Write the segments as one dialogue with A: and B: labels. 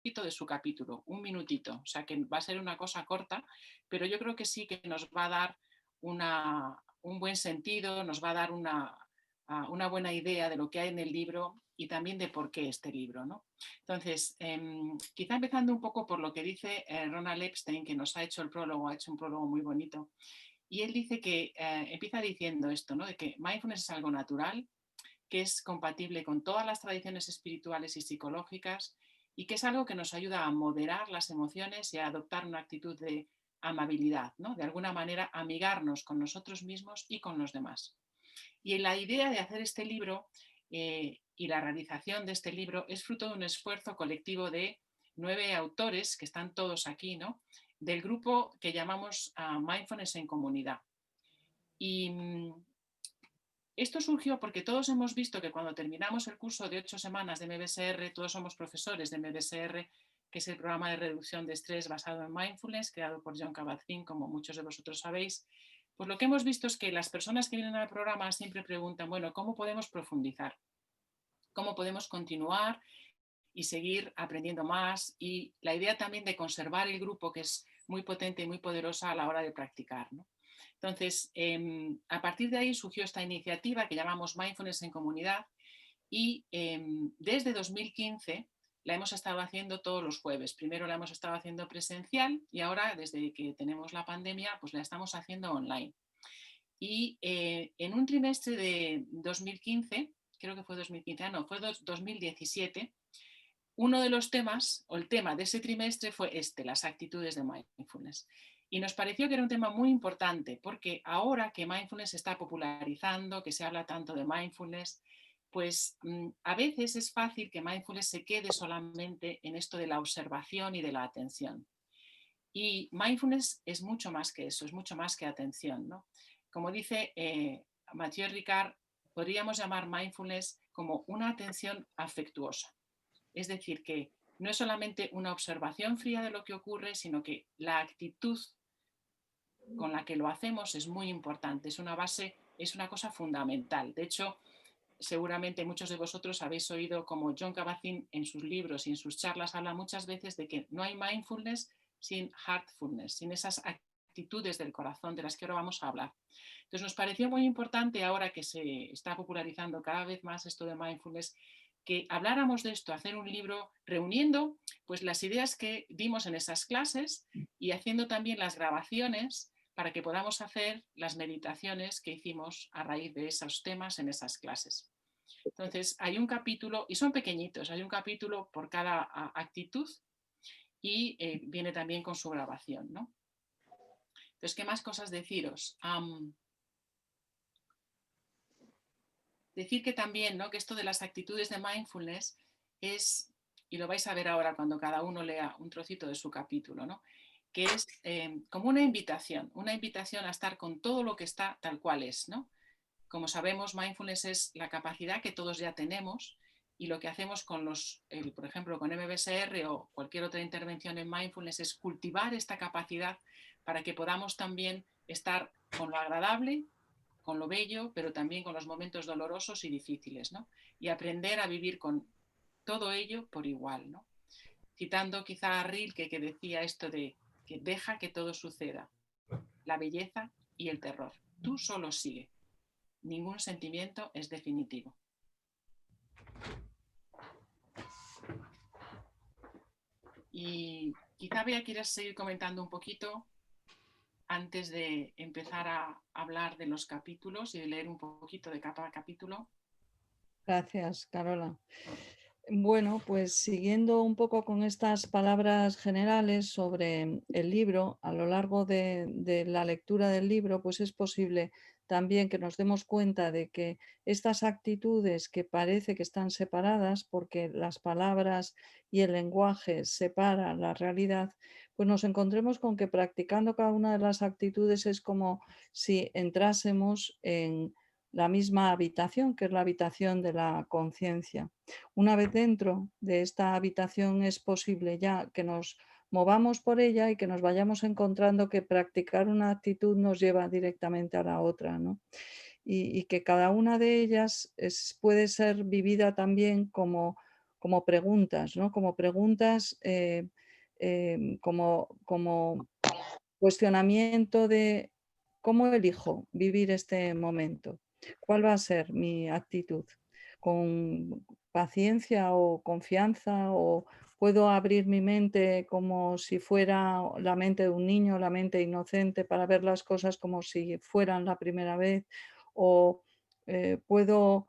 A: poquito de su capítulo, un minutito, o sea que va a ser una cosa corta, pero yo creo que sí que nos va a dar un buen sentido, nos va a dar una buena idea de lo que hay en el libro y también de por qué este libro, ¿no? Entonces, quizá empezando un poco por lo que dice Ronald Epstein, que nos ha hecho el prólogo, ha hecho un prólogo muy bonito, y él dice que empieza diciendo esto, ¿no? De que mindfulness es algo natural, que es compatible con todas las tradiciones espirituales y psicológicas y que es algo que nos ayuda a moderar las emociones y a adoptar una actitud de amabilidad, ¿no? De alguna manera amigarnos con nosotros mismos y con los demás. Y la idea de hacer este libro y la realización de este libro es fruto de un esfuerzo colectivo de 9 autores, que están todos aquí, ¿no? Del grupo que llamamos Mindfulness en Comunidad. Y esto surgió porque todos hemos visto que cuando terminamos el curso de 8 semanas de MBSR, todos somos profesores de MBSR, que es el programa de reducción de estrés basado en mindfulness, creado por Jon Kabat-Zinn, como muchos de vosotros sabéis. Pues lo que hemos visto es que las personas que vienen al programa siempre preguntan, bueno, ¿cómo podemos profundizar? ¿Cómo podemos continuar y seguir aprendiendo más? Y la idea también de conservar el grupo, que es muy potente y muy poderosa a la hora de practicar, ¿no? Entonces, a partir de ahí surgió esta iniciativa que llamamos Mindfulness en Comunidad y desde 2015 la hemos estado haciendo todos los jueves. Primero la hemos estado haciendo presencial y ahora, desde que tenemos la pandemia, pues la estamos haciendo online. Y en un trimestre de 2015, creo que fue 2015, no, fue 2017, uno de los temas, o el tema de ese trimestre fue las actitudes de mindfulness. Y nos pareció que era un tema muy importante, porque ahora que mindfulness se está popularizando, que se habla tanto de mindfulness, pues a veces es fácil que mindfulness se quede solamente en esto de la observación y de la atención. Y mindfulness es mucho más que eso, es mucho más que atención, ¿no? Como dice Mathieu Ricard, podríamos llamar mindfulness como una atención afectuosa. Es decir, que no es solamente una observación fría de lo que ocurre, sino que la actitud con la que lo hacemos es muy importante, es una base, es una cosa fundamental. De hecho, seguramente muchos de vosotros habéis oído como Jon Kabat-Zinn en sus libros y en sus charlas habla muchas veces de que no hay mindfulness sin heartfulness, sin esas actitudes del corazón de las que ahora vamos a hablar. Entonces nos pareció muy importante ahora que se está popularizando cada vez más esto de mindfulness, que habláramos de esto, hacer un libro reuniendo pues las ideas que dimos en esas clases y haciendo también las grabaciones para que podamos hacer las meditaciones que hicimos a raíz de esos temas en esas clases. Entonces hay un capítulo, y son pequeñitos, hay un capítulo por cada actitud y viene también con su grabación, ¿no? Entonces, ¿qué más cosas deciros? Decir que también, ¿no? Que esto de las actitudes de mindfulness es, y lo vais a ver ahora cuando cada uno lea un trocito de su capítulo, ¿no? Que es como una invitación a estar con todo lo que está tal cual es, ¿no? Como sabemos, mindfulness es la capacidad que todos ya tenemos y lo que hacemos con por ejemplo, con MBSR o cualquier otra intervención en mindfulness es cultivar esta capacidad para que podamos también estar con lo agradable, con lo bello, pero también con los momentos dolorosos y difíciles, ¿no? Y aprender a vivir con todo ello por igual, ¿no? Citando quizá a Rilke, que decía esto de que deja que todo suceda, la belleza y el terror. Tú solo sigue. Ningún sentimiento es definitivo. Y quizá Bea quieras seguir comentando un poquito antes de empezar a hablar de los capítulos y de leer un poquito de cada capítulo.
B: Gracias, Carola. Bueno, pues siguiendo un poco con estas palabras generales sobre el libro, a lo largo de la lectura del libro, pues es posible también que nos demos cuenta de que estas actitudes que parece que están separadas, porque las palabras y el lenguaje separan la realidad, pues nos encontremos con que practicando cada una de las actitudes es como si entrásemos en la misma habitación, que es la habitación de la conciencia. Una vez dentro de esta habitación es posible ya que nos movamos por ella y que nos vayamos encontrando que practicar una actitud nos lleva directamente a la otra, ¿no? Y que cada una de ellas puede ser vivida también como como preguntas, ¿no? Como preguntas, como cuestionamiento de cómo elijo vivir este momento, cuál va a ser mi actitud, con paciencia o confianza, o puedo abrir mi mente como si fuera la mente de un niño, la mente inocente, para ver las cosas como si fueran la primera vez, o puedo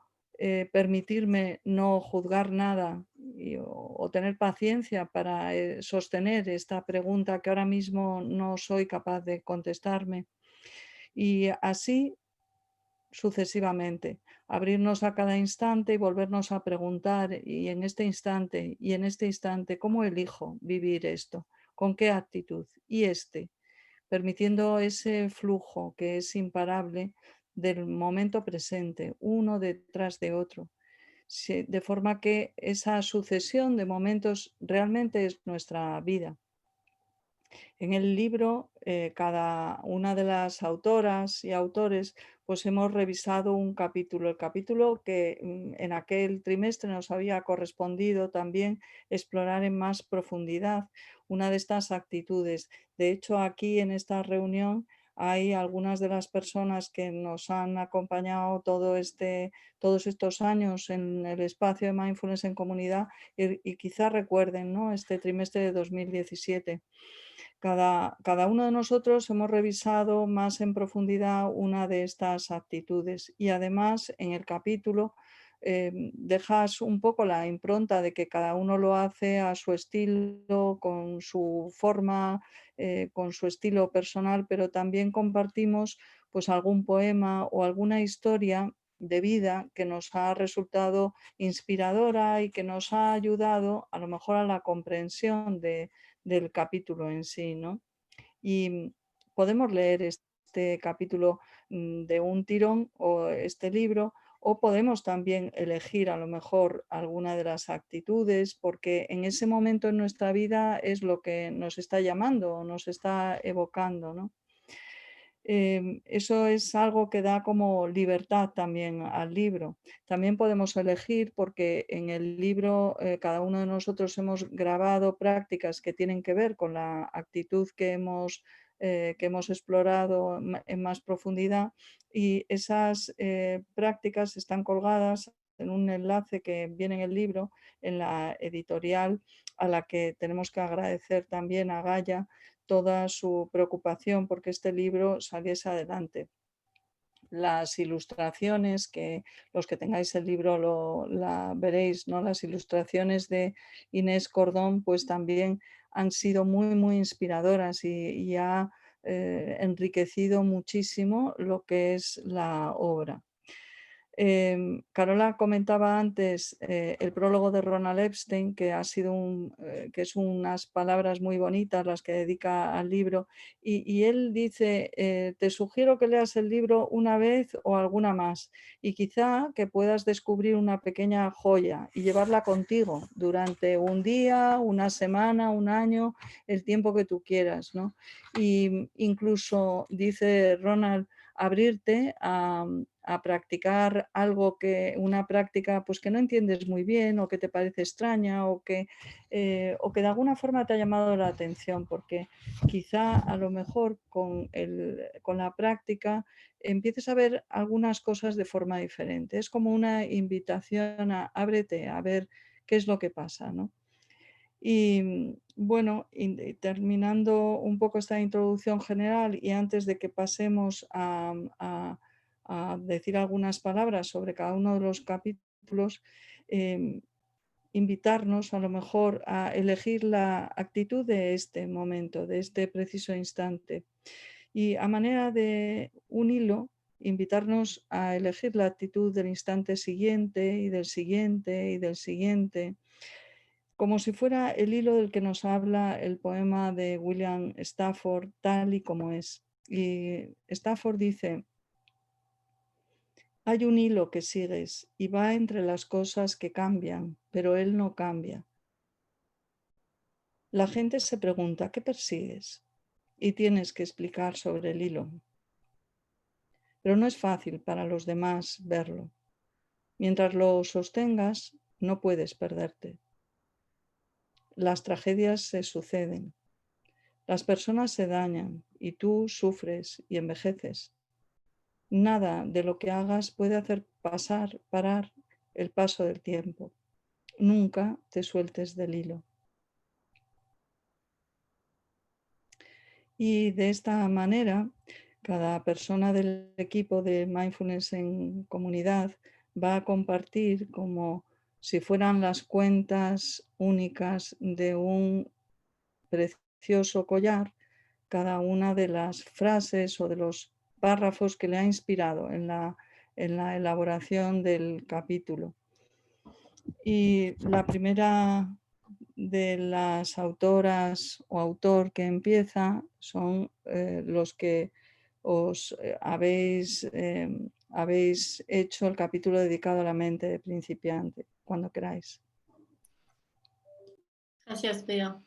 B: permitirme no juzgar nada o tener paciencia para sostener esta pregunta que ahora mismo no soy capaz de contestarme. Y así sucesivamente, abrirnos a cada instante y volvernos a preguntar, y en este instante, y en este instante, ¿cómo elijo vivir esto? ¿Con qué actitud? Y permitiendo ese flujo que es imparable del momento presente, uno detrás de otro. De forma que esa sucesión de momentos realmente es nuestra vida. En el libro, cada una de las autoras y autores, pues hemos revisado un capítulo, el capítulo que en aquel trimestre nos había correspondido también explorar en más profundidad una de estas actitudes. De hecho, aquí en esta reunión hay algunas de las personas que nos han acompañado todos estos años en el espacio de Mindfulness en Comunidad, y quizá recuerden, ¿no?, este trimestre de 2017. Cada uno de nosotros hemos revisado más en profundidad una de estas actitudes, y además en el capítulo dejas un poco la impronta de que cada uno lo hace a su estilo, con su forma, con su estilo personal, pero también compartimos pues algún poema o alguna historia de vida que nos ha resultado inspiradora y que nos ha ayudado a lo mejor a la comprensión del capítulo en sí, ¿no? Y podemos leer este capítulo de un tirón, o este libro, o podemos también elegir a lo mejor alguna de las actitudes, porque en ese momento en nuestra vida es lo que nos está llamando o nos está evocando, ¿no? Eso es algo que da como libertad también al libro. También podemos elegir, porque en el libro cada uno de nosotros hemos grabado prácticas que tienen que ver con la actitud que hemos explorado en más profundidad, y esas prácticas están colgadas en un enlace que viene en el libro, en la editorial, a la que tenemos que agradecer también a Gaia toda su preocupación porque este libro saliese adelante. Las ilustraciones, que los que tengáis el libro la veréis, ¿no? Las ilustraciones de Inés Cordón pues también han sido muy, muy inspiradoras, y ha enriquecido muchísimo lo que es la obra. Carola comentaba antes el prólogo de Ronald Epstein, que que es unas palabras muy bonitas las que dedica al libro, y él dice, te sugiero que leas el libro una vez o alguna más, y quizá que puedas descubrir una pequeña joya y llevarla contigo durante un día, una semana, un año, el tiempo que tú quieras, ¿no? Y incluso dice Ronald, abrirte a practicar una práctica pues que no entiendes muy bien, o que te parece extraña, o que de alguna forma te ha llamado la atención, porque quizá a lo mejor con la práctica empieces a ver algunas cosas de forma diferente. Es como una invitación a ábrete a ver qué es lo que pasa, ¿no? Y bueno, terminando un poco esta introducción general, y antes de que pasemos a decir algunas palabras sobre cada uno de los capítulos, em, invitarnos a lo mejor a elegir la actitud de este momento, de este preciso instante. Y a manera de un hilo, invitarnos a elegir la actitud del instante siguiente y del siguiente y del siguiente, como si fuera el hilo del que nos habla el poema de William Stafford, tal y como es. Y Stafford dice, hay un hilo que sigues y va entre las cosas que cambian, pero él no cambia. La gente se pregunta, ¿qué persigues? Y tienes que explicar sobre el hilo. Pero no es fácil para los demás verlo. Mientras lo sostengas, no puedes perderte. Las tragedias se suceden, las personas se dañan y tú sufres y envejeces. Nada de lo que hagas puede hacer parar el paso del tiempo. Nunca te sueltes del hilo. Y de esta manera, cada persona del equipo de Mindfulness en Comunidad va a compartir como si fueran las cuentas únicas de un precioso collar, cada una de las frases o de los párrafos que le ha inspirado en la elaboración del capítulo. Y la primera de las autoras o autor que empieza son los que os habéis hecho el capítulo dedicado a la mente de principiante, cuando queráis.
C: Gracias, Bea.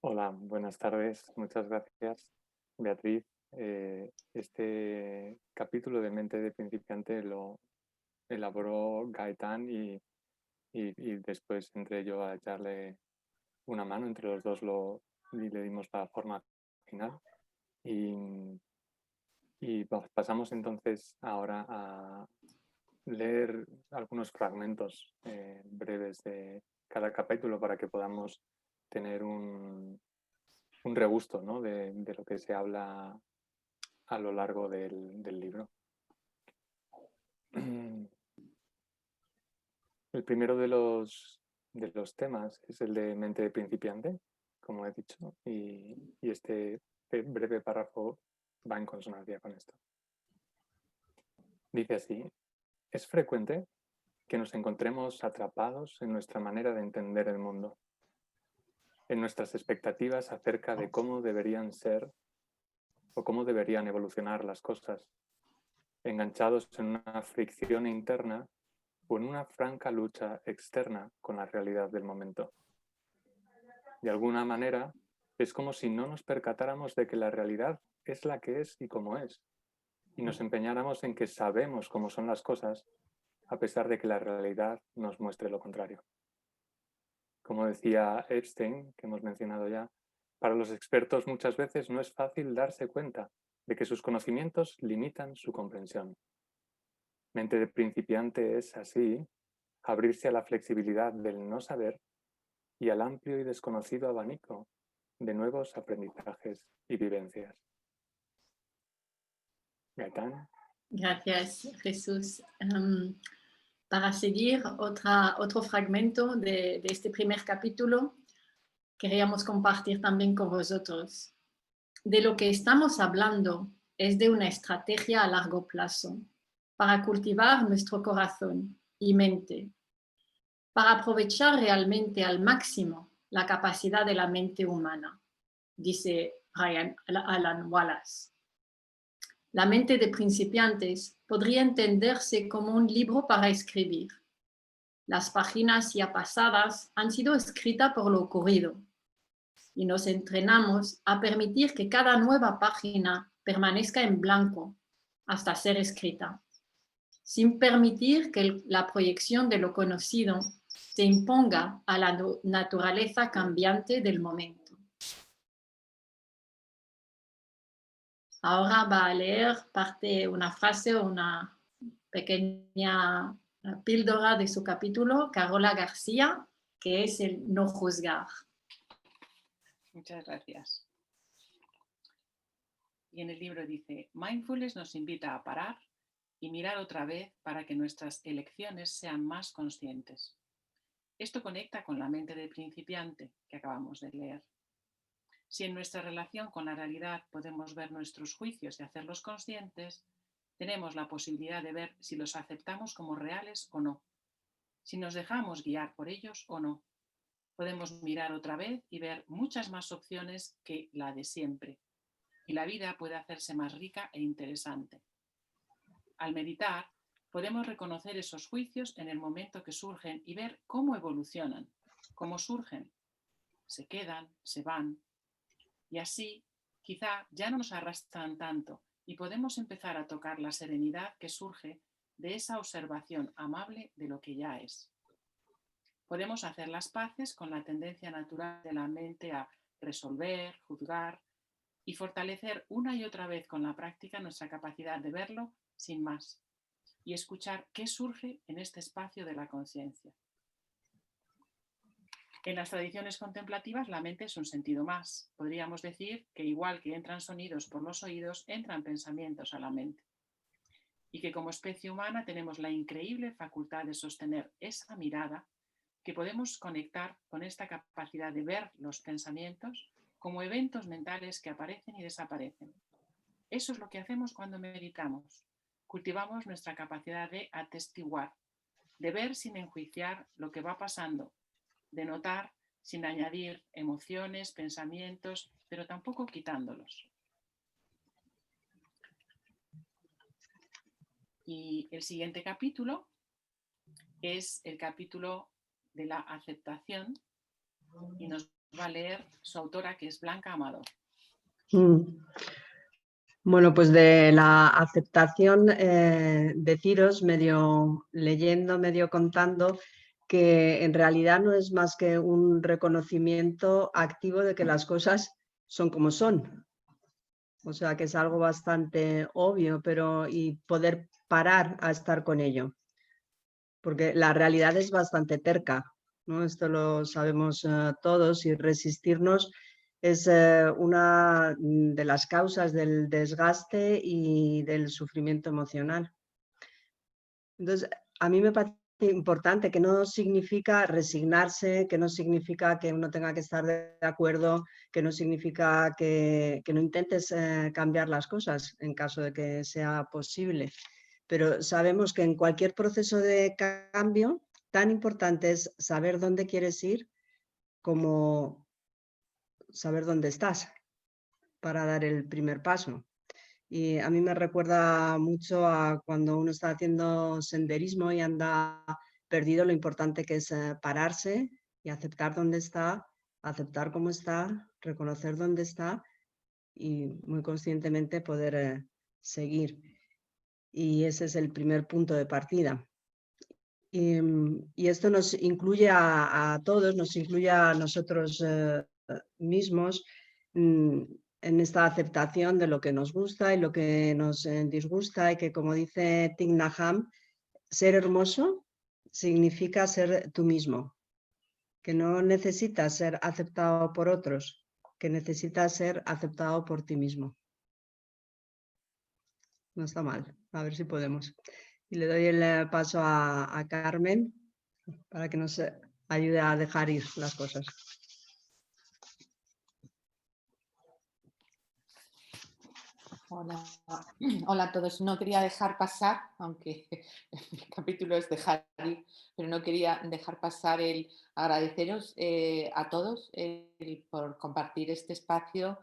D: Hola, buenas tardes. Muchas gracias, Beatriz. Este capítulo de Mente de Principiante lo elaboró Gaetán y después entré yo a echarle una mano. Entre los dos le dimos la forma final. Y pasamos entonces ahora a leer algunos fragmentos breves de cada capítulo para que podamos tener un regusto, ¿no? de lo que se habla a lo largo del libro. El primero de los temas es el de mente de principiante, como he dicho, y este breve párrafo va en consonancia con esto. Dice así: es frecuente que nos encontremos atrapados en nuestra manera de entender el mundo, en nuestras expectativas acerca de cómo deberían ser o cómo deberían evolucionar las cosas, enganchados en una fricción interna o en una franca lucha externa con la realidad del momento. De alguna manera, es como si no nos percatáramos de que la realidad es la que es y como es, y nos empeñáramos en que sabemos cómo son las cosas, a pesar de que la realidad nos muestre lo contrario. Como decía Epstein, que hemos mencionado ya, para los expertos muchas veces no es fácil darse cuenta de que sus conocimientos limitan su comprensión. Mente de principiante es, así, abrirse a la flexibilidad del no saber y al amplio y desconocido abanico de nuevos aprendizajes y vivencias. Gaetán.
C: Gracias, Jesús. Para seguir otro fragmento de este primer capítulo, queríamos compartir también con vosotros. De lo que estamos hablando es de una estrategia a largo plazo para cultivar nuestro corazón y mente, para aprovechar realmente al máximo la capacidad de la mente humana, dice Alan Wallace. La mente de principiantes podría entenderse como un libro para escribir. Las páginas ya pasadas han sido escritas por lo ocurrido y nos entrenamos a permitir que cada nueva página permanezca en blanco hasta ser escrita, sin permitir que la proyección de lo conocido se imponga a la naturaleza cambiante del momento. Ahora va a leer una frase o una pequeña píldora de su capítulo, Carola García, que es el no juzgar.
A: Muchas gracias. Y en el libro dice: Mindfulness nos invita a parar y mirar otra vez para que nuestras elecciones sean más conscientes. Esto conecta con la mente del principiante que acabamos de leer. Si en nuestra relación con la realidad podemos ver nuestros juicios y hacerlos conscientes, tenemos la posibilidad de ver si los aceptamos como reales o no, si nos dejamos guiar por ellos o no. Podemos mirar otra vez y ver muchas más opciones que la de siempre, y la vida puede hacerse más rica e interesante. Al meditar, podemos reconocer esos juicios en el momento que surgen y ver cómo evolucionan, cómo surgen, se quedan, se van, y así quizá ya no nos arrastran tanto y podemos empezar a tocar la serenidad que surge de esa observación amable de lo que ya es. Podemos hacer las paces con la tendencia natural de la mente a resolver, juzgar y fortalecer una y otra vez con la práctica nuestra capacidad de verlo sin más y escuchar qué surge en este espacio de la conciencia. En las tradiciones contemplativas la mente es un sentido más. Podríamos decir que igual que entran sonidos por los oídos, entran pensamientos a la mente. Y que como especie humana tenemos la increíble facultad de sostener esa mirada, que podemos conectar con esta capacidad de ver los pensamientos como eventos mentales que aparecen y desaparecen. Eso es lo que hacemos cuando meditamos. Cultivamos nuestra capacidad de atestiguar, de ver sin enjuiciar lo que va pasando, de notar sin añadir emociones, pensamientos, pero tampoco quitándolos. Y el siguiente capítulo es el capítulo de la aceptación y nos va a leer su autora, que es Blanca Amador.
E: Bueno, pues de la aceptación, deciros, medio leyendo, medio contando, que en realidad no es más que un reconocimiento activo de que las cosas son como son. O sea, que es algo bastante obvio, pero y poder parar a estar con ello. Porque la realidad es bastante terca, ¿no? Esto lo sabemos todos, y resistirnos es una de las causas del desgaste y del sufrimiento emocional. Entonces, a mí me parece importante, que no significa resignarse, que no significa que uno tenga que estar de acuerdo, que no significa que no intentes cambiar las cosas en caso de que sea posible. Pero sabemos que en cualquier proceso de cambio, tan importante es saber dónde quieres ir como saber dónde estás para dar el primer paso. Y a mí me recuerda mucho a cuando uno está haciendo senderismo y anda perdido, lo importante que es pararse y aceptar dónde está, aceptar cómo está, reconocer dónde está y muy conscientemente poder seguir. Y ese es el primer punto de partida. Y esto nos incluye a todos, nos incluye a nosotros mismos en esta aceptación de lo que nos gusta y lo que nos disgusta, y que, como dice Thich Nhat Hanh, ser hermoso significa ser tú mismo, que no necesitas ser aceptado por otros, que necesitas ser aceptado por ti mismo. No está mal, a ver si podemos. Y le doy el paso a Carmen para que nos ayude a dejar ir las cosas.
F: Hola. Hola a todos. No quería dejar pasar, aunque el capítulo es dejar ir, pero no quería dejar pasar el agradeceros a todos por compartir este espacio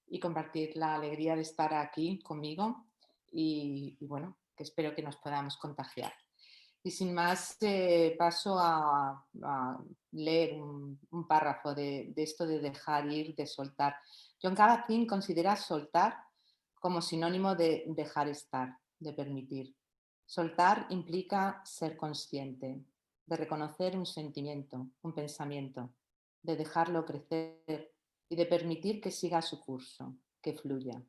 F: y compartir la alegría de estar aquí conmigo y bueno, que espero que nos podamos contagiar. Y sin más, paso a leer un párrafo de esto de dejar ir, de soltar. John Kabat-Zinn considera soltar como sinónimo de dejar estar, de permitir. Soltar implica ser consciente, de reconocer un sentimiento, un pensamiento, de dejarlo crecer y de permitir que siga su curso, que fluya.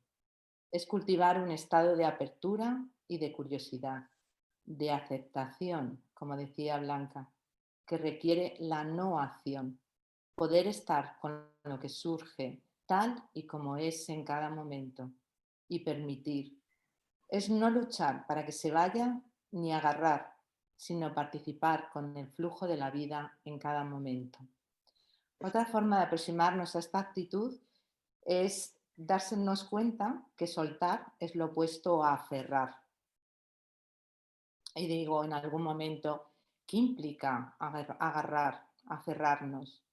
F: Es cultivar un estado de apertura y de curiosidad, de aceptación, como decía Blanca, que requiere la no acción, poder estar con lo que surge tal y como es en cada momento y permitir. Es no luchar para que se vaya ni agarrar, sino participar con el flujo de la vida en cada momento. Otra forma de aproximarnos a esta actitud es darnos cuenta que soltar es lo opuesto a aferrar. Y digo en algún momento, ¿qué implica agarrar, aferrarnos?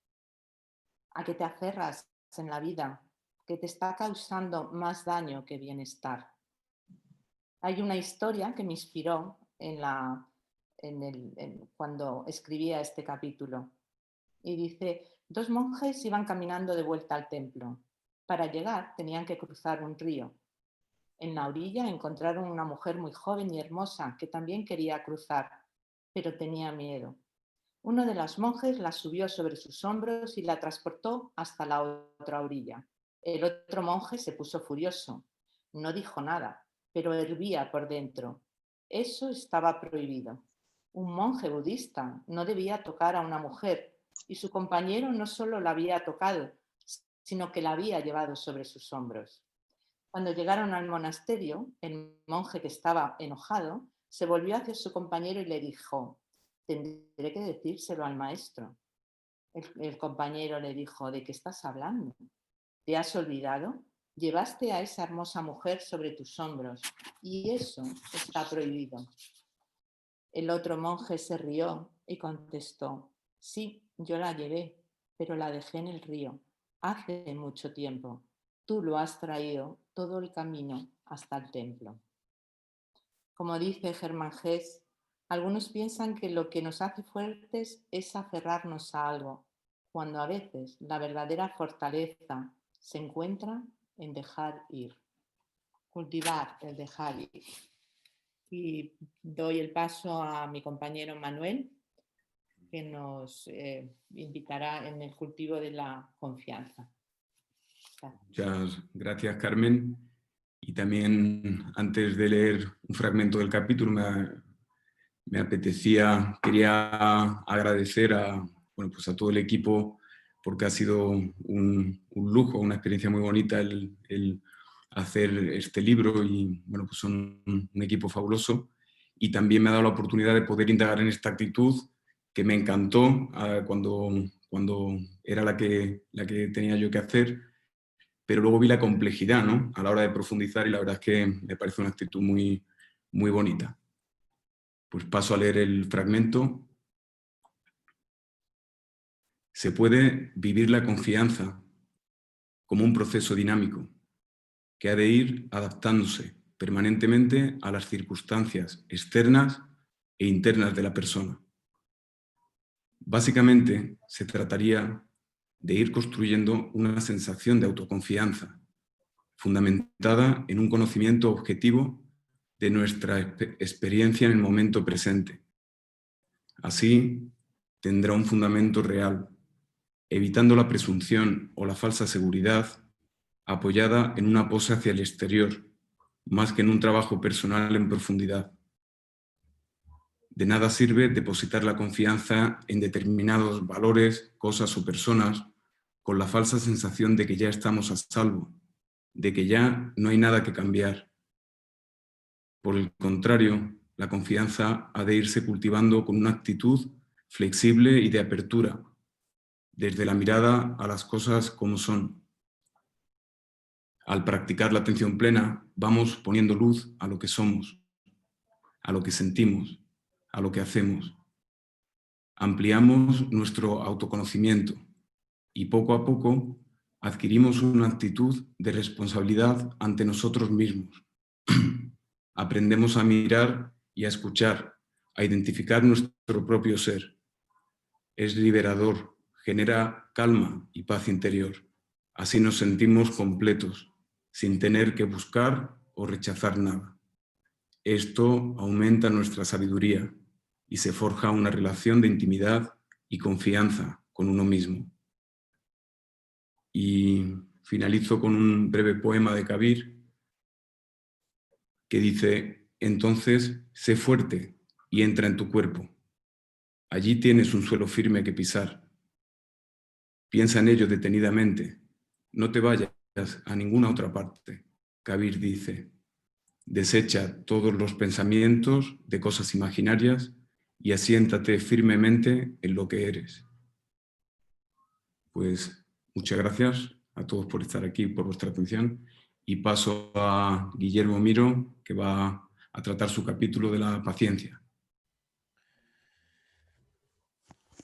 F: ¿A qué te aferras en la vida que te está causando más daño que bienestar? Hay una historia que me inspiró cuando escribía este capítulo. Y dice, dos monjes iban caminando de vuelta al templo. Para llegar tenían que cruzar un río. En la orilla encontraron una mujer muy joven y hermosa que también quería cruzar, pero tenía miedo. Uno de los monjes la subió sobre sus hombros y la transportó hasta la otra orilla. El otro monje se puso furioso. No dijo nada, pero hervía por dentro. Eso estaba prohibido. Un monje budista no debía tocar a una mujer y su compañero no solo la había tocado, sino que la había llevado sobre sus hombros. Cuando llegaron al monasterio, el monje, que estaba enojado, se volvió hacia su compañero y le dijo: «Tendré que decírselo al maestro». El compañero le dijo: «¿De qué estás hablando? ¿Te has olvidado? Llevaste a esa hermosa mujer sobre tus hombros y eso está prohibido». El otro monje se rió y contestó: «Sí, yo la llevé, pero la dejé en el río hace mucho tiempo. Tú lo has traído todo el camino hasta el templo». Como dice Germán Hesse, algunos piensan que lo que nos hace fuertes es aferrarnos a algo, cuando a veces la verdadera fortaleza se encuentra en dejar ir. Cultivar el dejar ir. Y doy el paso a mi compañero Manuel, que nos invitará en el cultivo de la confianza.
G: Muchas gracias, Carmen. Y también, antes de leer un fragmento del capítulo, quería agradecer a todo el equipo, porque ha sido un lujo, una experiencia muy bonita el hacer este libro, y son un equipo fabuloso. Y también me ha dado la oportunidad de poder indagar en esta actitud que me encantó cuando era la que tenía yo que hacer, pero luego vi la complejidad, ¿no?, a la hora de profundizar, y la verdad es que me parece una actitud muy, muy bonita. Pues paso a leer el fragmento. Se puede vivir la confianza como un proceso dinámico que ha de ir adaptándose permanentemente a las circunstancias externas e internas de la persona. Básicamente, se trataría de ir construyendo una sensación de autoconfianza, fundamentada en un conocimiento objetivo de nuestra experiencia en el momento presente. Así, tendrá un fundamento real, evitando la presunción o la falsa seguridad apoyada en una pose hacia el exterior, más que en un trabajo personal en profundidad. De nada sirve depositar la confianza en determinados valores, cosas o personas con la falsa sensación de que ya estamos a salvo, de que ya no hay nada que cambiar. Por el contrario, la confianza ha de irse cultivando con una actitud flexible y de apertura, desde la mirada a las cosas como son. Al practicar la atención plena, vamos poniendo luz a lo que somos, a lo que sentimos, a lo que hacemos. Ampliamos nuestro autoconocimiento y poco a poco adquirimos una actitud de responsabilidad ante nosotros mismos. Aprendemos a mirar y a escuchar, a identificar nuestro propio ser. Es liberador, genera calma y paz interior. Así nos sentimos completos, sin tener que buscar o rechazar nada. Esto aumenta nuestra sabiduría y se forja una relación de intimidad y confianza con uno mismo. Y finalizo con un breve poema de Kabir que dice: entonces, sé fuerte y entra en tu cuerpo. Allí tienes un suelo firme que pisar. Piensa en ello detenidamente. No te vayas a ninguna otra parte. Kabir dice: desecha todos los pensamientos de cosas imaginarias y asiéntate firmemente en lo que eres. Pues muchas gracias a todos por estar aquí, por vuestra atención, y paso a Guillermo Miro, que va a tratar su capítulo de la paciencia.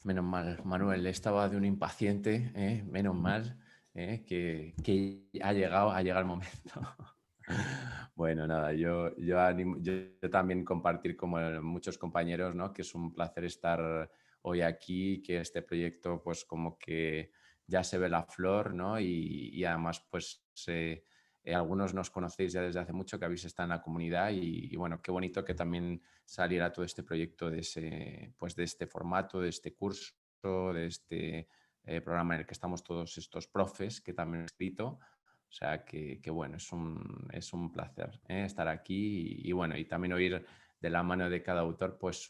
H: Menos mal, Manuel, estaba de un impaciente, menos mal, que ha llegado el momento. Bueno, nada, yo también compartir como muchos compañeros, ¿no?, que es un placer estar hoy aquí, que este proyecto pues como que ya se ve la flor, ¿no? Y además, pues algunos nos conocéis ya desde hace mucho, que habéis estado en la comunidad y bueno, qué bonito que también saliera todo este proyecto de este formato, de este curso, de este programa en el que estamos todos estos profes que también he escrito. O sea que bueno, es un placer estar aquí y bueno, y también oír de la mano de cada autor pues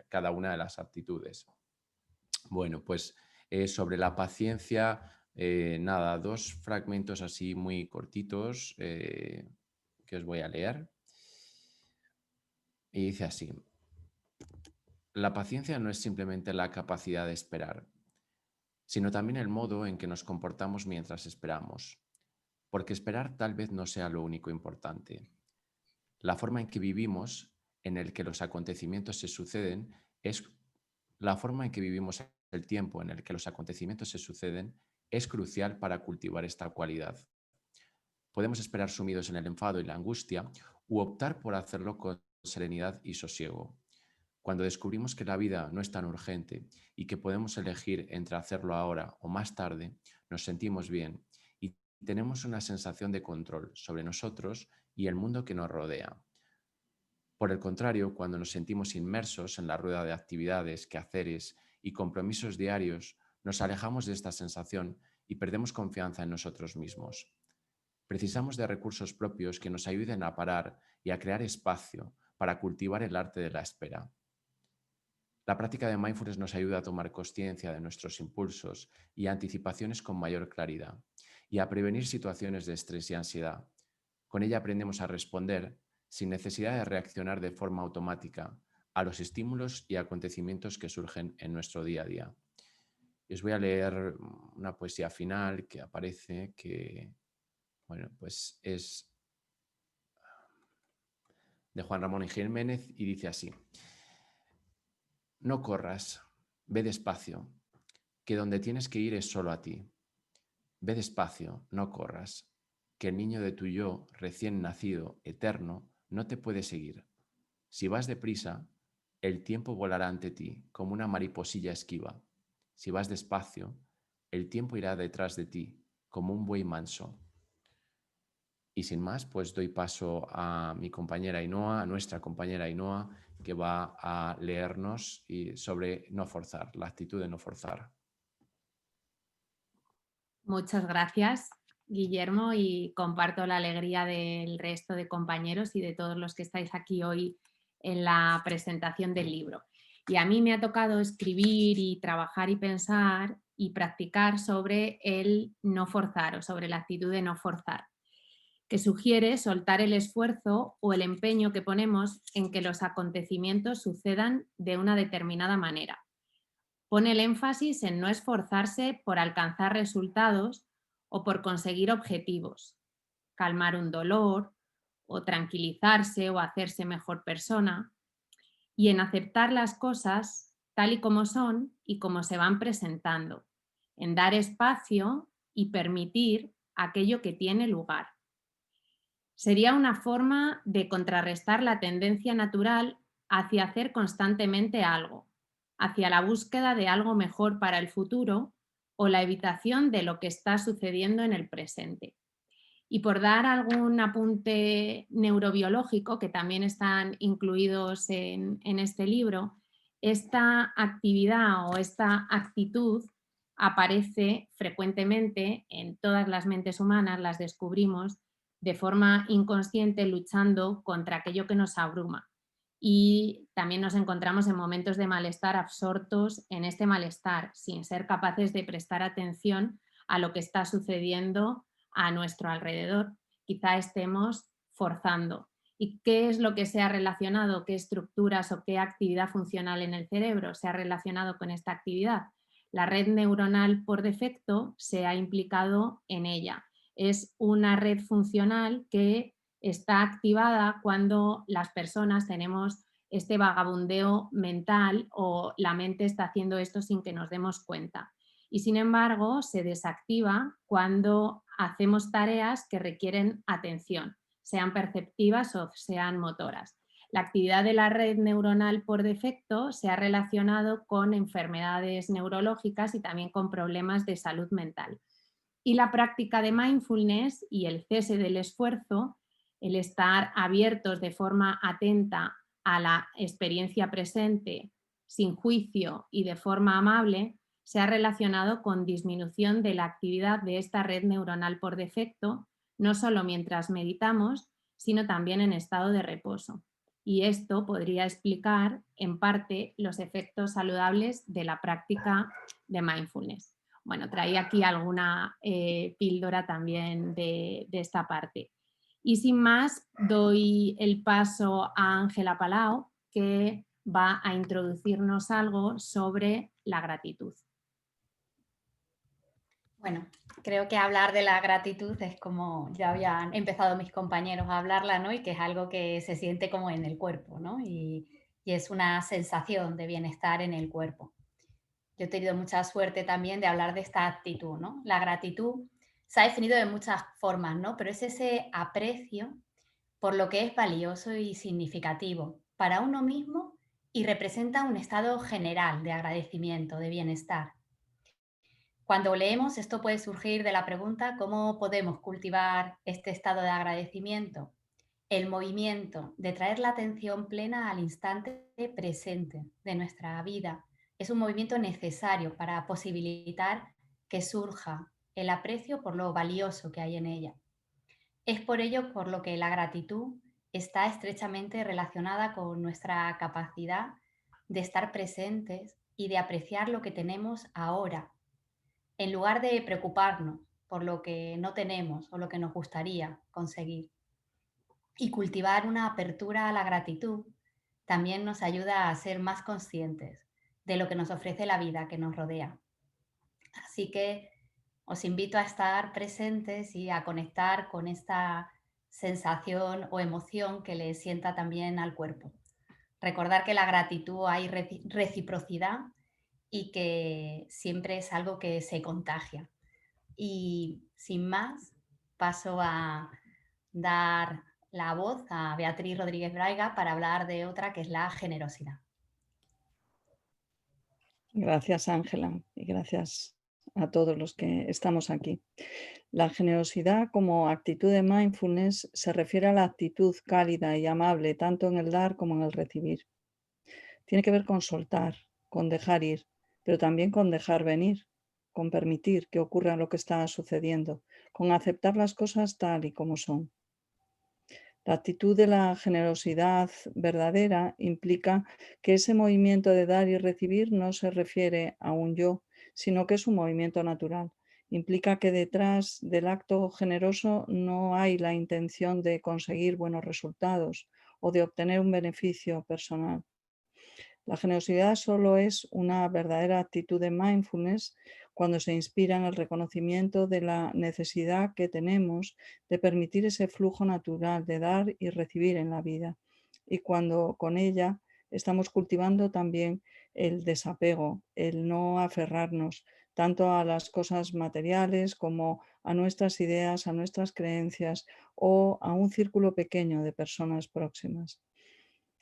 H: cada una de las aptitudes. Bueno, pues sobre la paciencia, nada, 2 fragmentos así muy cortitos que os voy a leer. Y dice así: la paciencia no es simplemente la capacidad de esperar, sino también el modo en que nos comportamos mientras esperamos, porque esperar tal vez no sea lo único importante. La forma en que vivimos, en el que los acontecimientos se suceden, es la forma en que vivimos el tiempo en el que los acontecimientos se suceden es crucial para cultivar esta cualidad. Podemos esperar sumidos en el enfado y la angustia u optar por hacerlo con serenidad y sosiego. Cuando descubrimos que la vida no es tan urgente y que podemos elegir entre hacerlo ahora o más tarde, nos sentimos bien y tenemos una sensación de control sobre nosotros y el mundo que nos rodea. Por el contrario, cuando nos sentimos inmersos en la rueda de actividades, quehaceres y compromisos diarios, nos alejamos de esta sensación y perdemos confianza en nosotros mismos. Precisamos de recursos propios que nos ayuden a parar y a crear espacio para cultivar el arte de la espera. La práctica de mindfulness nos ayuda a tomar conciencia de nuestros impulsos y anticipaciones con mayor claridad y a prevenir situaciones de estrés y ansiedad. Con ella aprendemos a responder sin necesidad de reaccionar de forma automática a los estímulos y acontecimientos que surgen en nuestro día a día. Y os voy a leer una poesía final que aparece que, bueno, pues es de Juan Ramón Jiménez y dice así: no corras, ve despacio, que donde tienes que ir es solo a ti. Ve despacio, no corras, que el niño de tu yo, recién nacido, eterno, no te puede seguir. Si vas deprisa, el tiempo volará ante ti como una mariposilla esquiva. Si vas despacio, el tiempo irá detrás de ti como un buey manso. Y sin más, pues doy paso a mi compañera Ainhoa, a nuestra compañera Ainhoa, que va a leernos sobre no forzar, la actitud de no forzar.
I: Muchas gracias, Guillermo, y comparto la alegría del resto de compañeros y de todos los que estáis aquí hoy en la presentación del libro. Y a mí me ha tocado escribir y trabajar y pensar y practicar sobre el no forzar o sobre la actitud de no forzar, que sugiere soltar el esfuerzo o el empeño que ponemos en que los acontecimientos sucedan de una determinada manera. Pone el énfasis en no esforzarse por alcanzar resultados o por conseguir objetivos, calmar un dolor o tranquilizarse o hacerse mejor persona, y en aceptar las cosas tal y como son y como se van presentando, en dar espacio y permitir aquello que tiene lugar. Sería una forma de contrarrestar la tendencia natural hacia hacer constantemente algo, hacia la búsqueda de algo mejor para el futuro o la evitación de lo que está sucediendo en el presente. Y por dar algún apunte neurobiológico, que también están incluidos en este libro, esta actividad o esta actitud aparece frecuentemente en todas las mentes humanas, las descubrimos de forma inconsciente luchando contra aquello que nos abruma. Y también nos encontramos en momentos de malestar absortos en este malestar, sin ser capaces de prestar atención a lo que está sucediendo a nuestro alrededor. Quizá estemos forzando. ¿Y qué es lo que se ha relacionado? ¿Qué estructuras o qué actividad funcional en el cerebro se ha relacionado con esta actividad? La red neuronal por defecto se ha implicado en ella. Es una red funcional que está activada cuando las personas tenemos este vagabundeo mental o la mente está haciendo esto sin que nos demos cuenta. Y sin embargo, se desactiva cuando hacemos tareas que requieren atención, sean perceptivas o sean motoras. La actividad de la red neuronal por defecto se ha relacionado con enfermedades neurológicas y también con problemas de salud mental. Y la práctica de mindfulness y el cese del esfuerzo, el estar abiertos de forma atenta a la experiencia presente, sin juicio y de forma amable, se ha relacionado con disminución de la actividad de esta red neuronal por defecto, no solo mientras meditamos, sino también en estado de reposo. Y esto podría explicar, en parte, los efectos saludables de la práctica de mindfulness. Bueno, traía aquí alguna píldora también de esta parte. Y sin más, doy el paso a Ángela Palau, que va a introducirnos algo sobre la gratitud.
J: Bueno, creo que hablar de la gratitud es como ya habían empezado mis compañeros a hablarla, ¿no? Y que es algo que se siente como en el cuerpo, ¿no? Y es una sensación de bienestar en el cuerpo. Yo he tenido mucha suerte también de hablar de esta actitud, ¿no? La gratitud se ha definido de muchas formas, ¿no? Pero es ese aprecio por lo que es valioso y significativo para uno mismo y representa un estado general de agradecimiento, de bienestar. Cuando leemos, esto puede surgir de la pregunta ¿cómo podemos cultivar este estado de agradecimiento? El movimiento de traer la atención plena al instante presente de nuestra vida es un movimiento necesario para posibilitar que surja el aprecio por lo valioso que hay en ella. Es por ello por lo que la gratitud está estrechamente relacionada con nuestra capacidad de estar presentes y de apreciar lo que tenemos ahora, en lugar de preocuparnos por lo que no tenemos o lo que nos gustaría conseguir. Y cultivar una apertura a la gratitud también nos ayuda a ser más conscientes de lo que nos ofrece la vida que nos rodea. Así que os invito a estar presentes y a conectar con esta sensación o emoción que le sienta también al cuerpo. Recordar que la gratitud hay reciprocidad y que siempre es algo que se contagia. Y sin más, paso a dar la voz a Beatriz Rodríguez Braiga para hablar de otra que es la generosidad.
B: Gracias, Ángela, y gracias a todos los que estamos aquí. La generosidad como actitud de mindfulness se refiere a la actitud cálida y amable tanto en el dar como en el recibir. Tiene que ver con soltar, con dejar ir, pero también con dejar venir, con permitir que ocurra lo que está sucediendo, con aceptar las cosas tal y como son. La actitud de la generosidad verdadera implica que ese movimiento de dar y recibir no se refiere a un yo, sino que es un movimiento natural. Implica que detrás del acto generoso no hay la intención de conseguir buenos resultados o de obtener un beneficio personal. La generosidad solo es una verdadera actitud de mindfulness cuando se inspira en el reconocimiento de la necesidad que tenemos de permitir ese flujo natural de dar y recibir en la vida. Y cuando con ella estamos cultivando también el desapego, el no aferrarnos tanto a las cosas materiales como a nuestras ideas, a nuestras creencias o a un círculo pequeño de personas próximas.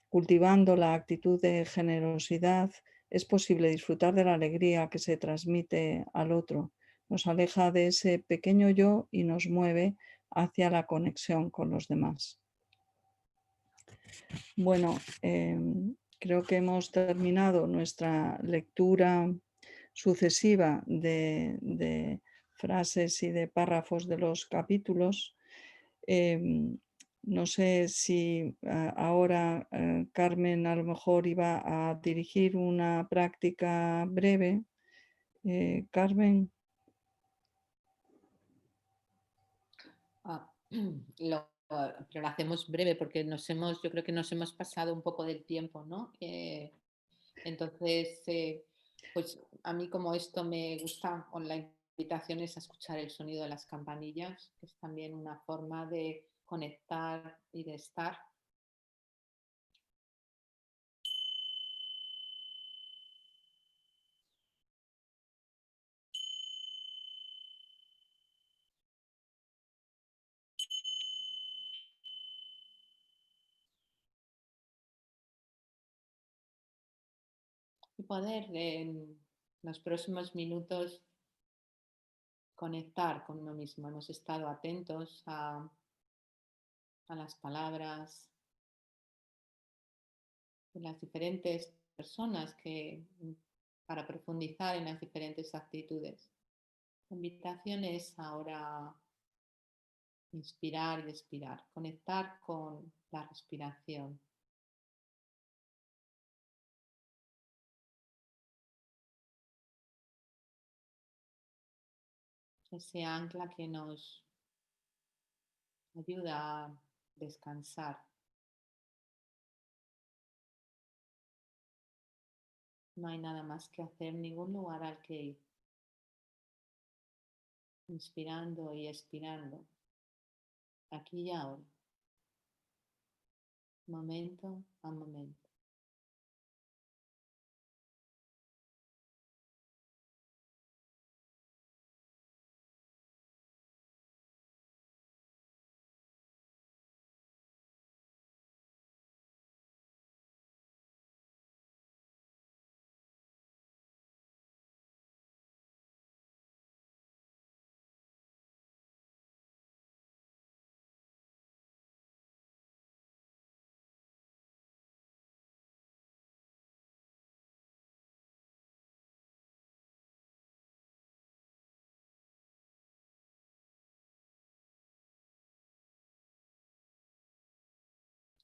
B: Cultivando la actitud de generosidad es posible disfrutar de la alegría que se transmite al otro. Nos aleja de ese pequeño yo y nos mueve hacia la conexión con los demás. Bueno, creo que hemos terminado nuestra lectura sucesiva de frases y de párrafos de los capítulos. No sé si ahora Carmen a lo mejor iba a dirigir una práctica breve. Carmen.
F: Pero lo hacemos breve porque yo creo que nos hemos pasado un poco del tiempo, ¿no? Entonces, pues a mí como esto me gusta, con la invitación es a escuchar el sonido de las campanillas, que es también una forma de conectar y de estar. y poder en los próximos minutos conectar con uno mismo. Hemos estado atentos a las palabras de las diferentes personas para profundizar en las diferentes actitudes. La invitación es ahora inspirar y expirar, conectar con la respiración. Ese ancla que nos ayuda a descansar. No hay nada más que hacer, ningún lugar al que ir. Inspirando y expirando. Aquí y ahora. Momento a momento.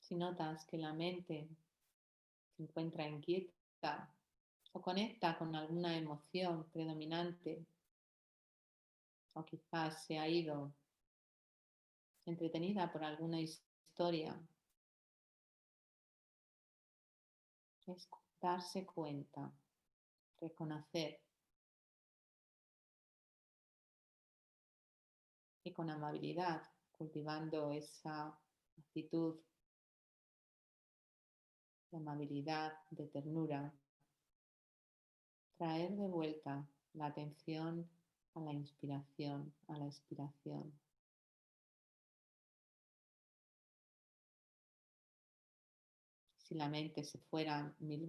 F: Si notas que la mente se encuentra inquieta o conecta con alguna emoción predominante o quizás se ha ido entretenida por alguna historia, es darse cuenta, reconocer y con amabilidad, cultivando esa actitud de amabilidad, de ternura, traer de vuelta la atención a la inspiración, a la expiración. Si la mente se fuera 1000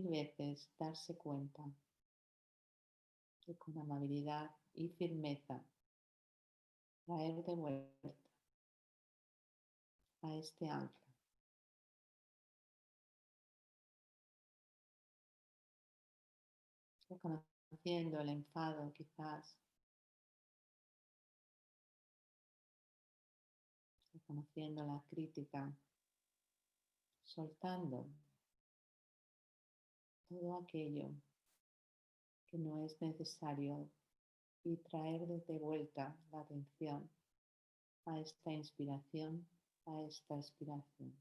F: veces darse cuenta y con amabilidad y firmeza traer de vuelta a este ancla. Reconociendo el enfado quizás, reconociendo la crítica, soltando todo aquello que no es necesario y traer de vuelta la atención a esta inspiración, a esta expiración.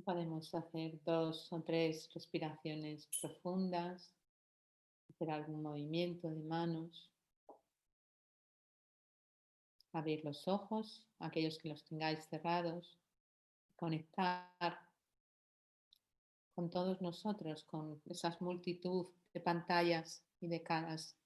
F: Podemos hacer 2 o 3 respiraciones profundas hacer algún movimiento de manos, abrir los ojos, aquellos que los tengáis cerrados, conectar con todos nosotros, con esa multitud de pantallas y de caras